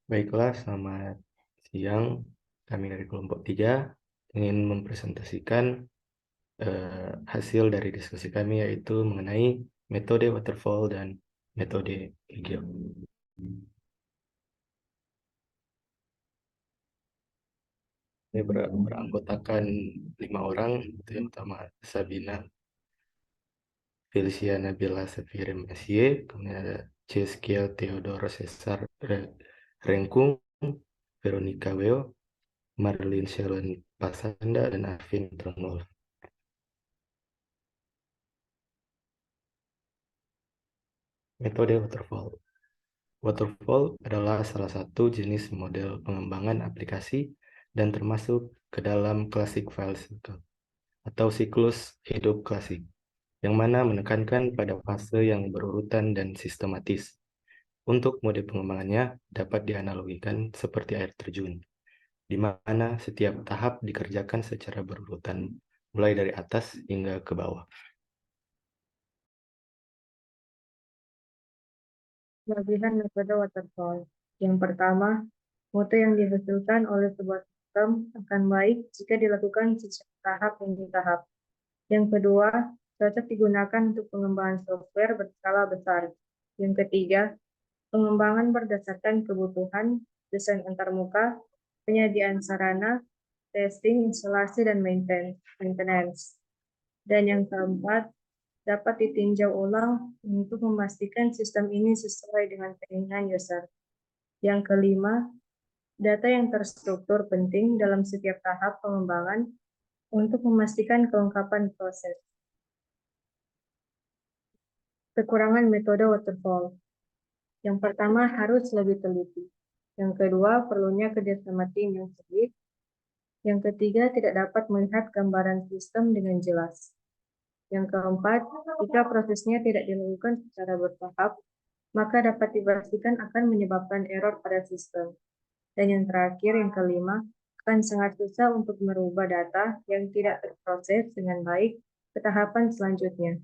Baiklah, selamat siang. Kami dari kelompok 3 ingin mempresentasikan hasil dari diskusi kami, yaitu mengenai metode waterfall dan metode Agile. Ini beranggotakan 5 orang, itu yang pertama Sabina Felicia Nabila Safiri Mesye, kemudian ada Ceskia Theodore Cesar Rengkung, Veronica Weo, Marlin Sharon Pasanda, dan Arvin Tronol. Metode waterfall. Waterfall adalah salah satu jenis model pengembangan aplikasi dan termasuk ke dalam classic file cycle atau siklus hidup klasik, yang mana menekankan pada fase yang berurutan dan sistematis. Untuk mode pengembangannya dapat dianalogikan seperti air terjun, di mana setiap tahap dikerjakan secara berurutan, mulai dari atas hingga ke bawah. Kelebihan metode waterfall. Yang pertama, mutu yang dihasilkan oleh sebuah sistem akan baik jika dilakukan secara tahap demi tahap. Yang kedua, cocok digunakan untuk pengembangan software berskala besar. Yang ketiga, pengembangan berdasarkan kebutuhan, desain antarmuka, penyediaan sarana, testing, instalasi, dan maintenance. Dan yang keempat, dapat ditinjau ulang untuk memastikan sistem ini sesuai dengan keinginan user. Yang kelima, data yang terstruktur penting dalam setiap tahap pengembangan untuk memastikan kelengkapan proses. Kekurangan metode waterfall. Yang pertama, harus lebih teliti. Yang kedua, perlunya kerjasama tim yang solid. Yang ketiga, tidak dapat melihat gambaran sistem dengan jelas. Yang keempat, jika prosesnya tidak dilakukan secara bertahap, maka dapat dipastikan akan menyebabkan error pada sistem. Dan yang terakhir, yang kelima, akan sangat susah untuk merubah data yang tidak terproses dengan baik ke tahapan selanjutnya.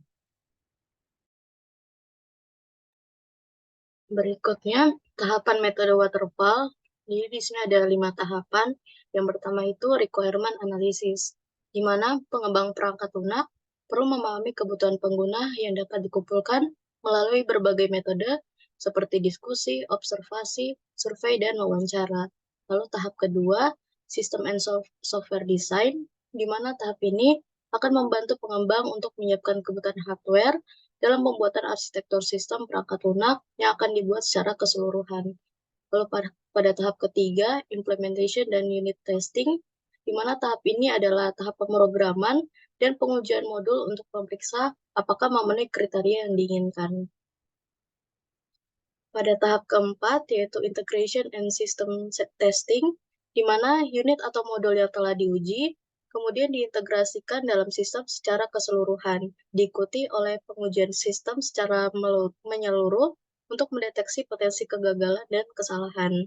Berikutnya, tahapan metode waterfall. Jadi di sini ada 5 tahapan. Yang pertama itu requirement analysis, di mana pengembang perangkat lunak perlu memahami kebutuhan pengguna yang dapat dikumpulkan melalui berbagai metode seperti diskusi, observasi, survei, dan wawancara. Lalu tahap kedua, system and software design, di mana tahap ini akan membantu pengembang untuk menyiapkan kebutuhan hardware dalam pembuatan arsitektur sistem perangkat lunak yang akan dibuat secara keseluruhan. Lalu pada tahap ketiga, implementation dan unit testing, di mana tahap ini adalah tahap pemrograman dan pengujian modul untuk memeriksa apakah memenuhi kriteria yang diinginkan. Pada tahap keempat, yaitu integration and system testing, di mana unit atau modul yang telah diuji kemudian diintegrasikan dalam sistem secara keseluruhan, diikuti oleh pengujian sistem secara menyeluruh untuk mendeteksi potensi kegagalan dan kesalahan.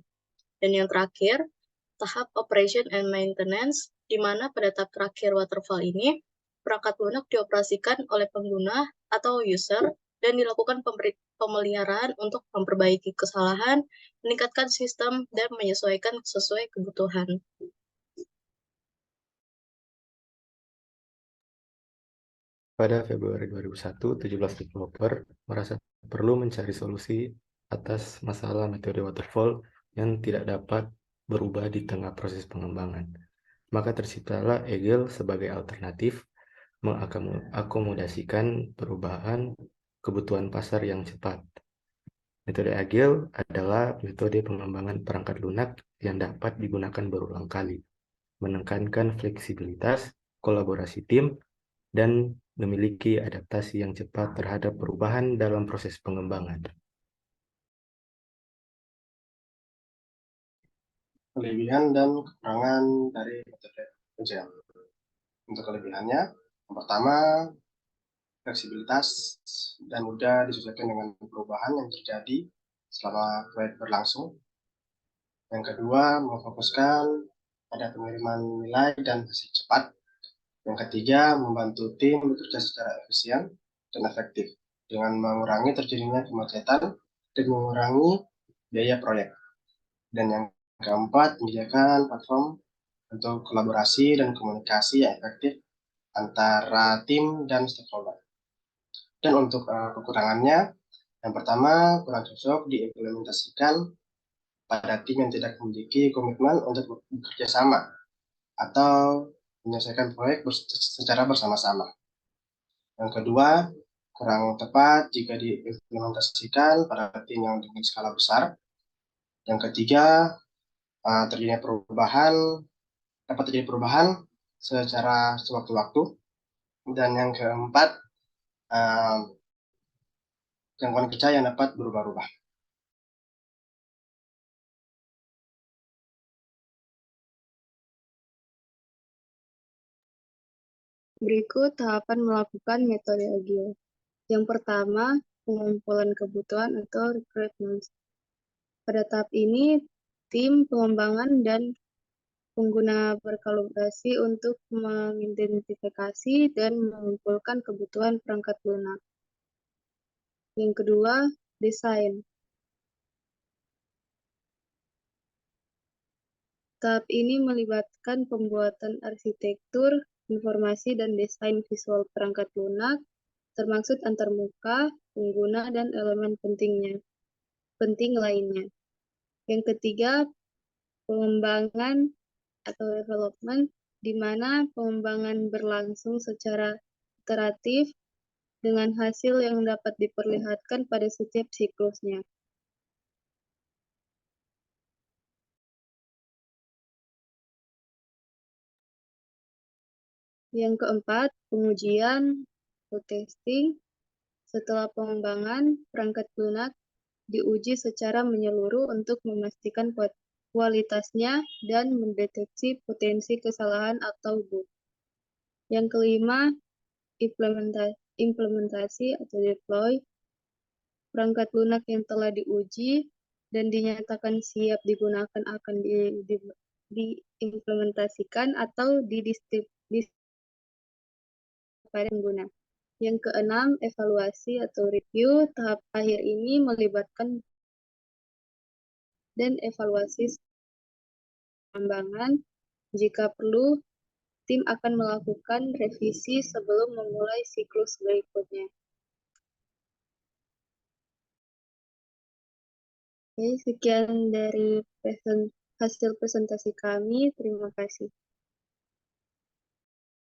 Dan yang terakhir, tahap operation and maintenance, di mana pada tahap terakhir waterfall ini, perangkat lunak dioperasikan oleh pengguna atau user dan dilakukan pemeliharaan untuk memperbaiki kesalahan, meningkatkan sistem, dan menyesuaikan sesuai kebutuhan. Pada Februari 2001, 17 developer merasa perlu mencari solusi atas masalah metode waterfall yang tidak dapat berubah di tengah proses pengembangan. Maka terciptalah Agile sebagai alternatif mengakomodasikan perubahan kebutuhan pasar yang cepat. Metode Agile adalah metode pengembangan perangkat lunak yang dapat digunakan berulang kali, menekankan fleksibilitas, kolaborasi tim, dan memiliki adaptasi yang cepat terhadap perubahan dalam proses pengembangan. Kelebihan dan kekurangan dari metode Agile. Untuk kelebihannya, yang pertama, fleksibilitas dan mudah disesuaikan dengan perubahan yang terjadi selama proyek berlangsung. Yang kedua, memfokuskan pada pengiriman nilai dan hasil cepat. Yang ketiga, membantu tim bekerja secara efisien dan efektif dengan mengurangi terjadinya kemacetan dan mengurangi biaya proyek. Dan yang keempat, menyediakan platform untuk kolaborasi dan komunikasi yang efektif antara tim dan stakeholder. Dan untuk kekurangannya, yang pertama, kurang cocok diimplementasikan pada tim yang tidak memiliki komitmen untuk bekerja sama atau menyelesaikan proyek secara bersama-sama. Yang kedua, kurang tepat jika diimplementasikan pada tim yang dengan skala besar. Yang ketiga, dapat terjadi perubahan secara sewaktu-waktu. Dan yang keempat, jangkauan kerja yang dapat berubah-ubah. Berikut tahapan melakukan metode agile. Yang pertama, pengumpulan kebutuhan atau requirements. Pada tahap ini, tim pengembangan dan pengguna berkolaborasi untuk mengidentifikasi dan mengumpulkan kebutuhan perangkat lunak. Yang kedua, desain. Tahap ini melibatkan pembuatan arsitektur, informasi, dan desain visual perangkat lunak, termasuk antarmuka, pengguna, dan elemen penting lainnya. Yang ketiga, pengembangan atau development, di mana pengembangan berlangsung secara iteratif dengan hasil yang dapat diperlihatkan pada setiap siklusnya. Yang keempat, pengujian atau testing. Setelah pengembangan, perangkat lunak diuji secara menyeluruh untuk memastikan kualitasnya dan mendeteksi potensi kesalahan atau bug. Yang kelima, implementasi atau deploy. Perangkat lunak yang telah diuji dan dinyatakan siap digunakan akan diimplementasikan atau didistribusikan pada pengguna. Yang keenam, evaluasi atau review. Tahap akhir ini melibatkan dan evaluasi pengembangan. Jika perlu, tim akan melakukan revisi sebelum memulai siklus berikutnya. Oke, sekian dari hasil presentasi kami. Terima kasih.